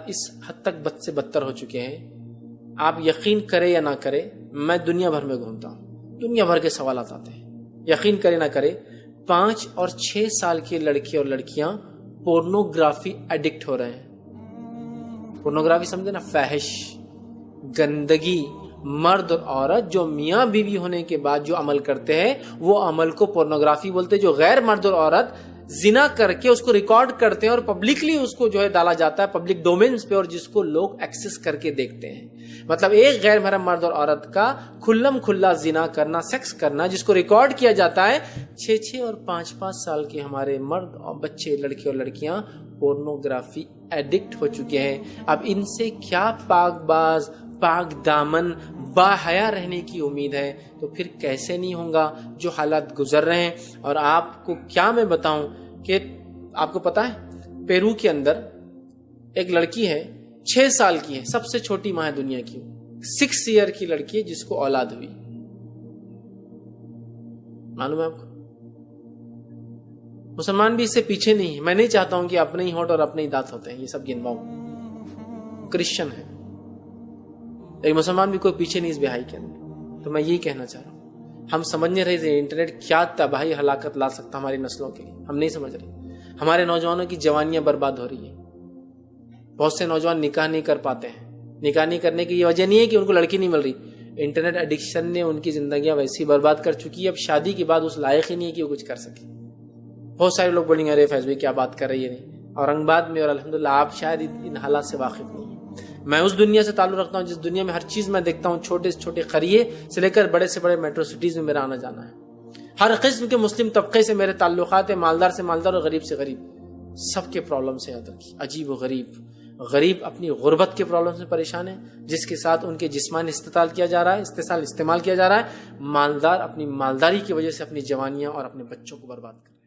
اس حد تک بد سے بدتر ہو چکے ہیں، آپ یقین کرے یا نہ کرے، میں دنیا بھر میں گھومتا ہوں، دنیا بھر کے سوالات آتے ہیں، یقین کرے نہ کرے 5 اور 6 سال کے لڑکے اور لڑکیاں پورنوگرافی ایڈکٹ ہو رہے ہیں۔ پورنوگرافی سمجھے نا، فحش، گندگی۔ مرد اور عورت جو میاں بیوی ہونے کے بعد جو عمل کرتے ہیں وہ عمل کو پورنوگرافی بولتے ہیں۔ جو غیر مرد اور عورت زنا کر کے اس کو ریکارڈ کرتے ہیں اور پبلکلی اس کو جو ہے ڈالا جاتا ہے پبلک ڈومینز پہ، اور جس کو لوگ ایکسس کر کے دیکھتے ہیں، مطلب ایک غیر محرم مرد اور عورت کا کھلم کھلا زنا کرنا، سیکس کرنا، جس کو ریکارڈ کیا جاتا ہے۔ 6 اور 5 سال کے ہمارے مرد اور بچے، لڑکے اور لڑکیاں پورنوگرافی ایڈکٹ ہو چکے ہیں۔ اب ان سے کیا پاک باز، پاک دامن، با حیا رہنے کی امید ہے؟ تو پھر کیسے نہیں ہوگا جو حالات گزر رہے ہیں۔ اور آپ کو کیا میں بتاؤں کہ آپ کو پتا ہے پیرو کے اندر ایک لڑکی ہے، 6 سال کی ہے، سب سے چھوٹی ماں ہے دنیا کی، 6 ایئر کی لڑکی ہے جس کو اولاد ہوئی۔ معلوم ہے آپ کو؟ مسلمان بھی اس سے پیچھے نہیں ہے۔ میں نہیں چاہتا ہوں کہ اپنے ہی ہونٹ اور اپنے ہی دانت ہوتے ہیں، یہ سب گنواؤں۔ کرسچن ہے، ایک مسلمان بھی کوئی پیچھے نہیں اس بہائی کے اندر۔ تو میں یہی کہنا چاہ رہا ہوں، ہم سمجھ نہیں رہے انٹرنیٹ کیا تباہی ہلاکت لا سکتا ہماری نسلوں کے لیے، ہم نہیں سمجھ رہے۔ ہمارے نوجوانوں کی جوانیاں برباد ہو رہی ہیں، بہت سے نوجوان نکاح نہیں کر پاتے ہیں۔ نکاح نہیں کرنے کی یہ وجہ نہیں ہے کہ ان کو لڑکی نہیں مل رہی، انٹرنیٹ ایڈکشن نے ان کی زندگیاں ویسی برباد کر چکی ہے، اب شادی کے بعد اس لائق ہی نہیں ہے کہ وہ کچھ کر سکے۔ بہت سارے لوگ بولیں گے ارے فیض بھائی کیا بات کر رہی ہے، نہیں اورنگ آباد میں، اور الحمدللہ آپ شاید ان حالات سے واقف نہیں ہیں۔ میں اس دنیا سے تعلق رکھتا ہوں جس دنیا میں ہر چیز میں دیکھتا ہوں، چھوٹے سے چھوٹے قریے سے لے کر بڑے سے بڑے میٹرو سٹیز میں میرا آنا جانا ہے۔ ہر قسم کے مسلم طبقے سے میرے تعلقات ہیں، مالدار سے مالدار اور غریب سے غریب، سب کے پرابلم سے یاد رکھیے۔ عجیب و غریب، غریب اپنی غربت کے پرابلم سے پریشان ہے جس کے ساتھ ان کے جسمانی استعمال کیا جا رہا ہے، مالدار اپنی مالداری کی وجہ سے اپنی جوانیاں اور اپنے بچوں کو برباد کر